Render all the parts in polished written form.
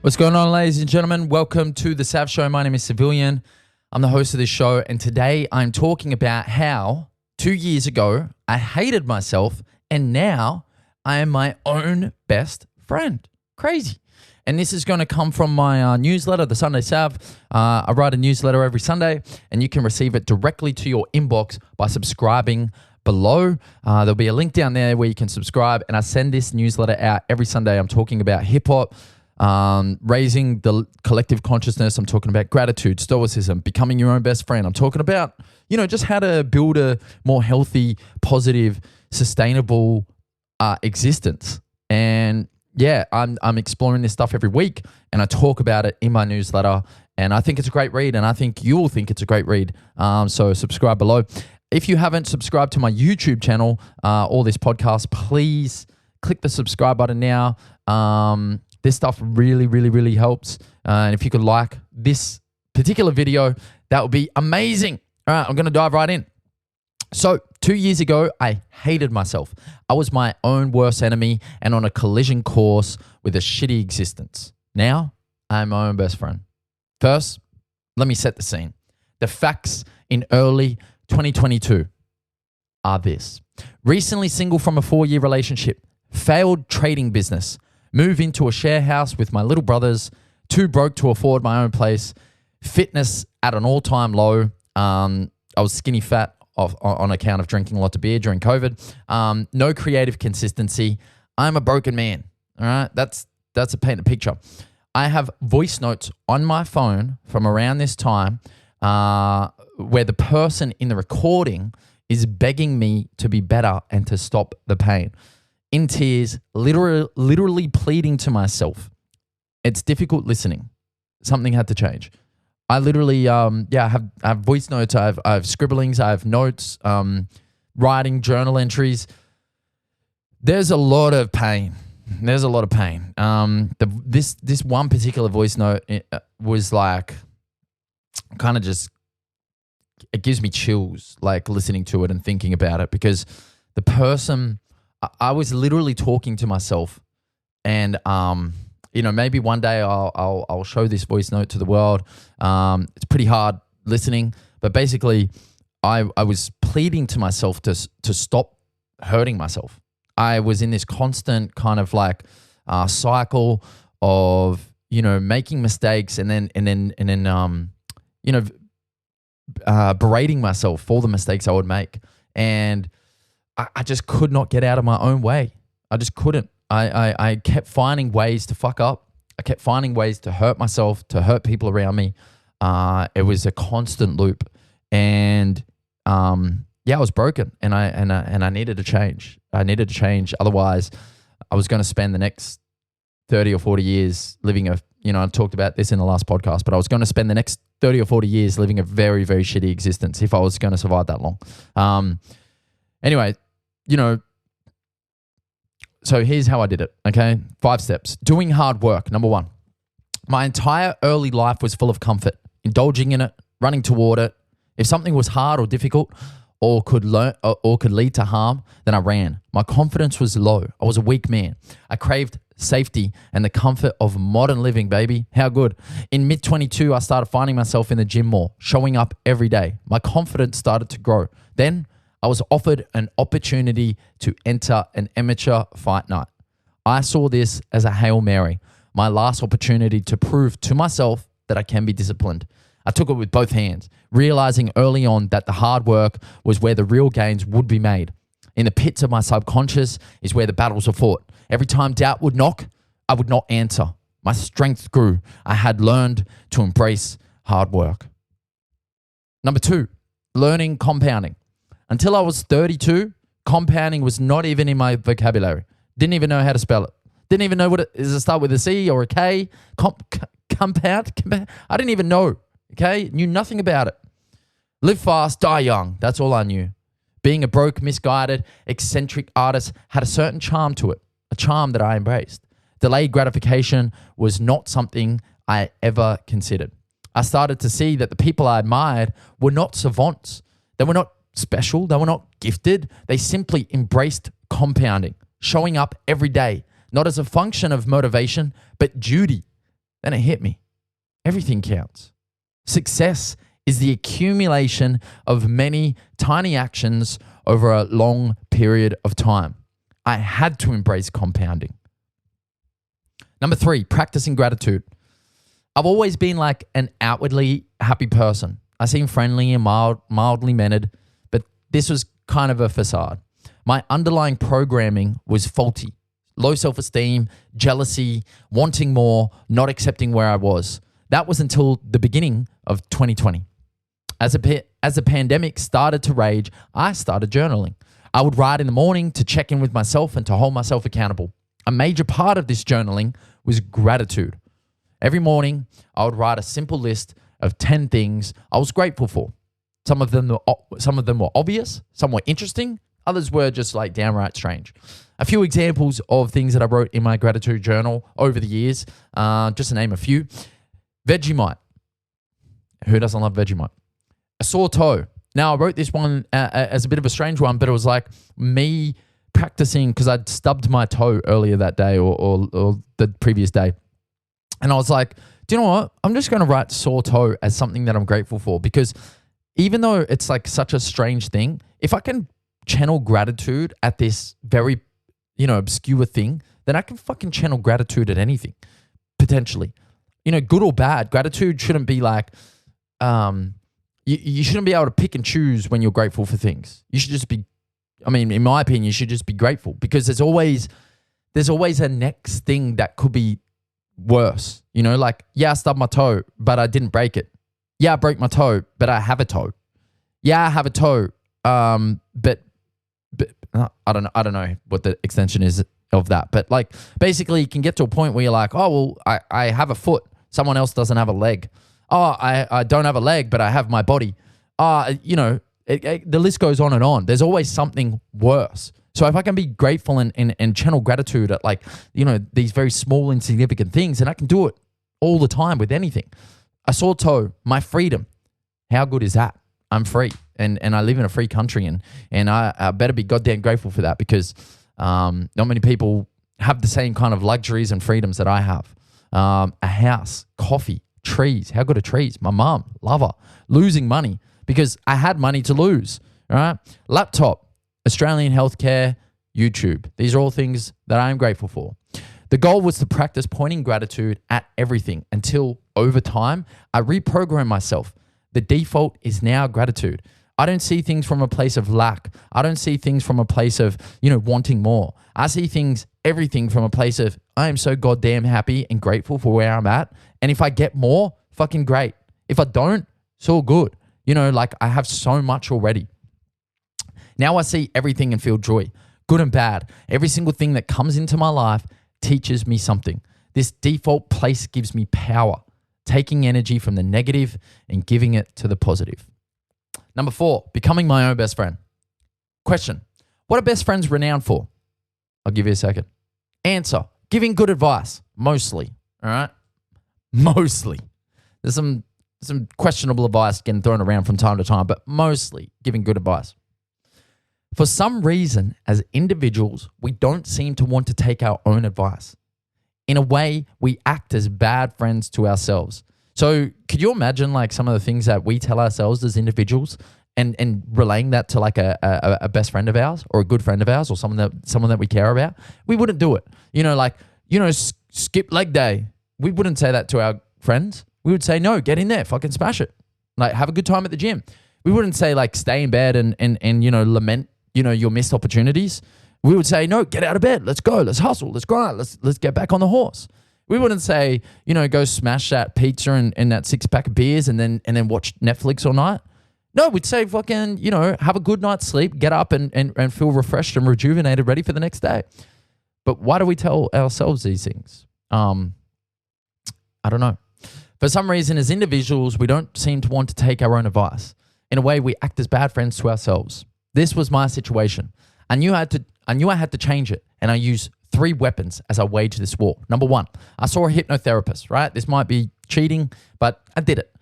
What's going on, ladies and gentlemen? Welcome to the Sav Show. My name is Savilian. I'm the host of this show, and today I'm talking about how 2 years ago I hated myself, and now I am my own best friend. Crazy. And this is going to come from my newsletter, the Sunday Sav. I write a newsletter every Sunday, and you can receive it directly to your inbox by subscribing below. There'll be a link down there where you can subscribe, and I send this newsletter out every Sunday. I'm talking about hip-hop, raising the collective consciousness. I'm talking about gratitude, stoicism, becoming your own best friend. I'm talking about, just how to build a more healthy, positive, sustainable existence. And yeah, I'm exploring this stuff every week, and I talk about it in my newsletter, and I think it's a great read, and I think you will think it's a great read. So subscribe below. If you haven't subscribed to my YouTube channel or this podcast, please click the subscribe button now. This stuff really, really, really helps. And if you could like this particular video, that would be amazing. All right, I'm going to dive right in. So 2 years ago, I hated myself. I was my own worst enemy and on a collision course with a shitty existence. Now, I'm my own best friend. First, let me set the scene. The facts in early 2022 are this. Recently single from a 4-year relationship, failed trading business, move into a share house with my little brothers, too broke to afford my own place, fitness at an all-time low. I was skinny fat on account of drinking lots of beer during COVID. No creative consistency. I'm a broken man. All right, that's a painted picture. I have voice notes on my phone from around this time where the person in the recording is begging me to be better and to stop the pain. In tears, literally pleading to myself. It's difficult listening. Something had to change. I literally, I have voice notes. I have scribblings. I have notes, writing, journal entries. There's a lot of pain. This one particular voice note was like, kind of just, it gives me chills, like listening to it and thinking about it, because the person, I was literally talking to myself, and maybe one day I'll show this voice note to the world. It's pretty hard listening, but basically, I was pleading to myself to stop hurting myself. I was in this constant kind of like cycle of making mistakes and then berating myself for the mistakes I would make, and I just could not get out of my own way. I just couldn't. I kept finding ways to fuck up. I kept finding ways to hurt myself, to hurt people around me. It was a constant loop, and I was broken, and I needed to change. I needed to change. Otherwise, I was going to spend the next 30 or 40 years living I talked about this in the last podcast, but I was going to spend the next 30 or 40 years living a very, very shitty existence if I was going to survive that long. Anyway, so here's how I did it, okay? 5 steps. Doing hard work, number 1. My entire early life was full of comfort, indulging in it, running toward it. If something was hard or difficult or could lead to harm, then I ran. My confidence was low. I was a weak man. I craved safety and the comfort of modern living, baby. How good. In mid-22, I started finding myself in the gym more, showing up every day. My confidence started to grow. Then I was offered an opportunity to enter an amateur fight night. I saw this as a Hail Mary, my last opportunity to prove to myself that I can be disciplined. I took it with both hands, realizing early on that the hard work was where the real gains would be made. In the pits of my subconscious is where the battles are fought. Every time doubt would knock, I would not answer. My strength grew. I had learned to embrace hard work. Number 2, learning compounding. Until I was 32, compounding was not even in my vocabulary. Didn't even know how to spell it. Didn't even know what it is. It start with a C or a K. Compound. I didn't even know. Okay, knew nothing about it. Live fast, die young. That's all I knew. Being a broke, misguided, eccentric artist had a certain charm to it, a charm that I embraced. Delayed gratification was not something I ever considered. I started to see that the people I admired were not savants. They were not special. They were not gifted. They simply embraced compounding, showing up every day, not as a function of motivation, but duty. then it hit me. Everything counts. Success is the accumulation of many tiny actions over a long period of time. I had to embrace compounding. Number 3, practicing gratitude. I've always been like an outwardly happy person. I seem friendly and mildly mannered, but this was kind of a facade. My underlying programming was faulty. Low self-esteem, jealousy, wanting more, not accepting where I was. That was until the beginning of 2020. As the pandemic started to rage, I started journaling. I would write in the morning to check in with myself and to hold myself accountable. A major part of this journaling was gratitude. Every morning, I would write a simple list of 10 things I was grateful for. Some of them were obvious, some were interesting, others were just like downright strange. A few examples of things that I wrote in my gratitude journal over the years, just to name a few. Vegemite. Who doesn't love Vegemite? A sore toe. Now, I wrote this one as a bit of a strange one, but it was like me practicing because I'd stubbed my toe earlier that day or the previous day. And I was like, do you know what? I'm just going to write sore toe as something that I'm grateful for, because even though it's like such a strange thing, if I can channel gratitude at this very, obscure thing, then I can fucking channel gratitude at anything, potentially. Good or bad, gratitude shouldn't be like, you shouldn't be able to pick and choose when you're grateful for things. You should just be, in my opinion, you should just be grateful, because there's always a next thing that could be worse. I stubbed my toe, but I didn't break it. Yeah, I broke my toe, but I have a toe. Yeah, I have a toe, but I don't know what the extension is of that. But like, basically, you can get to a point where you're like, oh, well, I have a foot. Someone else doesn't have a leg. Oh, I don't have a leg, but I have my body. The list goes on and on. There's always something worse. So if I can be grateful and channel gratitude at these very small, insignificant things, and I can do it all the time with anything. A sore toe, my freedom. How good is that? I'm free, and I live in a free country, and I better be goddamn grateful for that, because not many people have the same kind of luxuries and freedoms that I have. A house, coffee, trees. How good are trees? My mom, love her. Losing money because I had money to lose. All right. Laptop, Australian healthcare, YouTube. These are all things that I am grateful for. The goal was to practice pointing gratitude at everything until over time, I reprogrammed myself. The default is now gratitude. I don't see things from a place of lack. I don't see things from a place of, wanting more. I see everything from a place of, I am so goddamn happy and grateful for where I'm at. And if I get more, fucking great. If I don't, it's all good. I have so much already. Now I see everything and feel joy, good and bad. Every single thing that comes into my life teaches me something. This default place gives me power, taking energy from the negative and giving it to the positive. Number 4, becoming my own best friend. Question: what are best friends renowned for? I'll give you a second. Answer: giving good advice, mostly. All right? Mostly. There's some questionable advice getting thrown around from time to time, but mostly giving good advice. For some reason, as individuals, we don't seem to want to take our own advice. In a way, we act as bad friends to ourselves. So could you imagine like some of the things that we tell ourselves as individuals and relaying that to like a best friend of ours or a good friend of ours or someone that we care about? We wouldn't do it. Skip leg day. We wouldn't say that to our friends. We would say, no, get in there, fucking smash it. Like, have a good time at the gym. We wouldn't say like stay in bed and lament, your missed opportunities. We would say, no, get out of bed. Let's go. Let's hustle. Let's grind. Let's get back on the horse. We wouldn't say, go smash that pizza and that 6-pack of beers and then watch Netflix all night. No, we'd say fucking, have a good night's sleep, get up and feel refreshed and rejuvenated, ready for the next day. But why do we tell ourselves these things? I don't know. For some reason, as individuals, we don't seem to want to take our own advice. In a way, we act as bad friends to ourselves. This was my situation. I knew I had to change it, and I used 3 weapons as I waged this war. Number 1, I saw a hypnotherapist, right? This might be cheating, but I did it.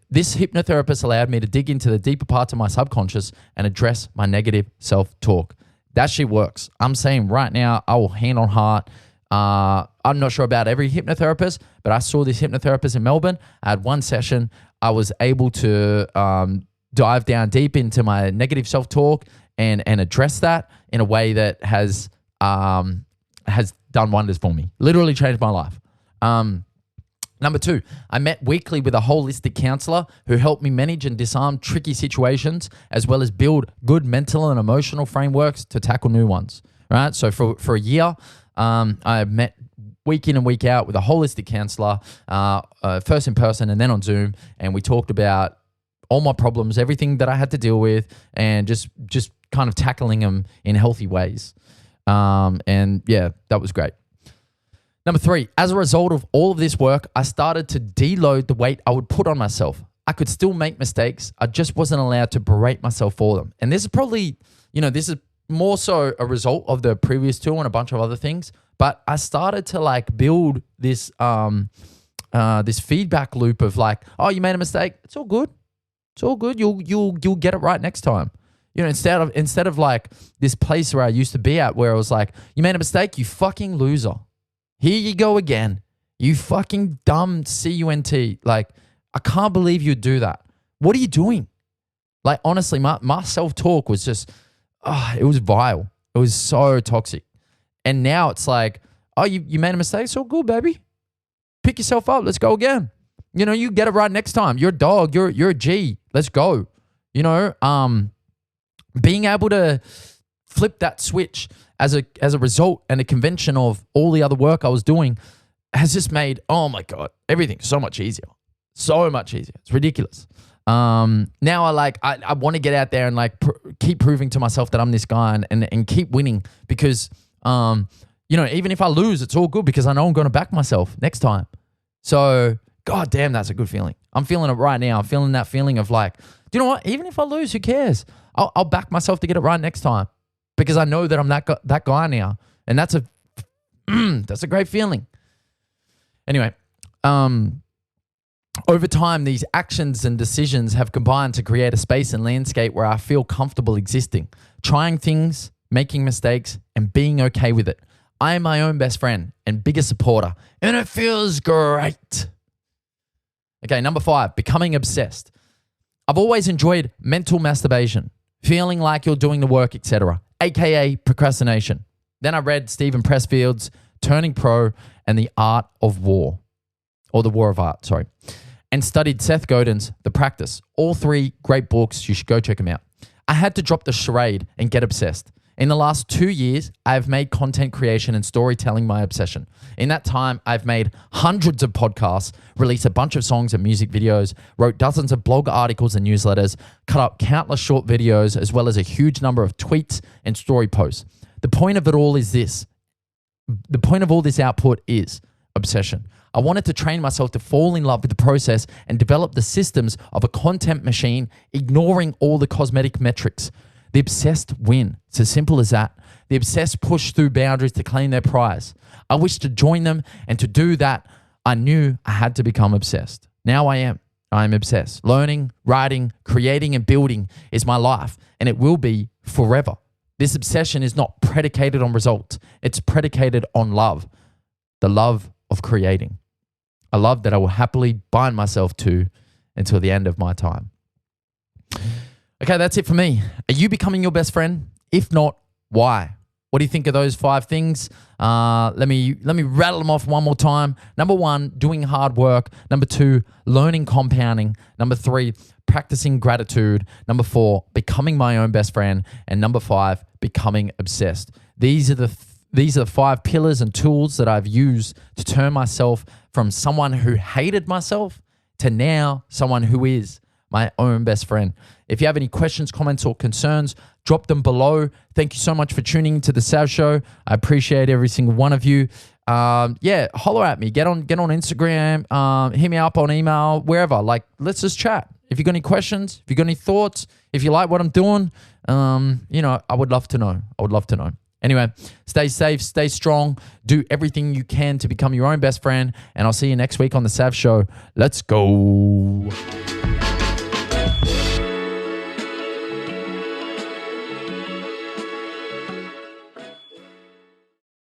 This hypnotherapist allowed me to dig into the deeper parts of my subconscious and address my negative self-talk. That shit works. I'm saying right now, I will hand on heart, I'm not sure about every hypnotherapist, but I saw this hypnotherapist in Melbourne. I had one session. I was able to dive down deep into my negative self-talk and address that in a way that has done wonders for me. Literally changed my life. Number 2, I met weekly with a holistic counselor who helped me manage and disarm tricky situations, as well as build good mental and emotional frameworks to tackle new ones. Right. So for a year, I met week in and week out with a holistic counselor, first in person and then on Zoom, and we talked about all my problems, everything that I had to deal with, and just kind of tackling them in healthy ways. And yeah, that was great. Number 3, as a result of all of this work, I started to deload the weight I would put on myself. I could still make mistakes. I just wasn't allowed to berate myself for them. And this is probably, this is more so a result of the previous 2 and a bunch of other things. But I started to build this this feedback loop of oh, you made a mistake. It's all good. It's all good. You'll get it right next time. Instead of this place where I used to be at, where I was you made a mistake, you fucking loser. Here you go again. You fucking dumb cunt. I can't believe you'd do that. What are you doing? Honestly, my self-talk was just, it was vile. It was so toxic. And now it's oh, you made a mistake? It's all good, baby. Pick yourself up. Let's go again. You get it right next time. You're a dog. You're a G. Let's go. Being able to flip that switch as a result and a convention of all the other work I was doing has just made, oh my God, everything so much easier. So much easier. It's ridiculous. Now I want to get out there and keep proving to myself that I'm this guy and keep winning because, even if I lose, it's all good because I know I'm going to back myself next time. So, God damn, that's a good feeling. I'm feeling it right now. I'm feeling that feeling of do you know what? Even if I lose, who cares? I'll back myself to get it right next time because I know that I'm that guy now. And that's a great feeling. Anyway, over time, these actions and decisions have combined to create a space and landscape where I feel comfortable existing, trying things, making mistakes, and being okay with it. I am my own best friend and biggest supporter, and it feels great. Okay, number 5, becoming obsessed. I've always enjoyed mental masturbation, feeling like you're doing the work, etc., aka procrastination. Then I read Stephen Pressfield's Turning Pro and the Art of War, or The War of Art, sorry, and studied Seth Godin's The Practice. All 3 great books. You should go check them out. I had to drop the charade and get obsessed. In the last 2 years, I've made content creation and storytelling my obsession. In that time, I've made hundreds of podcasts, released a bunch of songs and music videos, wrote dozens of blog articles and newsletters, cut up countless short videos, as well as a huge number of tweets and story posts. The point of it all is this. The point of all this output is obsession. I wanted to train myself to fall in love with the process and develop the systems of a content machine, ignoring all the cosmetic metrics. The obsessed win. It's as simple as that. The obsessed push through boundaries to claim their prize. I wish to join them, and to do that, I knew I had to become obsessed. Now I am. I am obsessed. Learning, writing, creating, and building is my life, and it will be forever. This obsession is not predicated on results. It's predicated on love. The love of creating. A love that I will happily bind myself to until the end of my time. Okay, that's it for me. Are you becoming your best friend? If not, why? What do you think of those 5 things? Let me rattle them off one more time. Number 1, doing hard work. Number 2, learning compounding. Number 3, practicing gratitude. Number 4, becoming my own best friend. And number 5, becoming obsessed. These are the 5 pillars and tools that I've used to turn myself from someone who hated myself to now someone who is my own best friend. If you have any questions, comments, or concerns, drop them below. Thank you so much for tuning to the Sav Show. I appreciate every single one of you. Holler at me. Get on Instagram. Hit me up on email, wherever. Let's just chat. If you got any questions, if you got any thoughts, if you like what I'm doing, I would love to know. Anyway, stay safe, stay strong, do everything you can to become your own best friend, and I'll see you next week on the Sav Show. Let's go.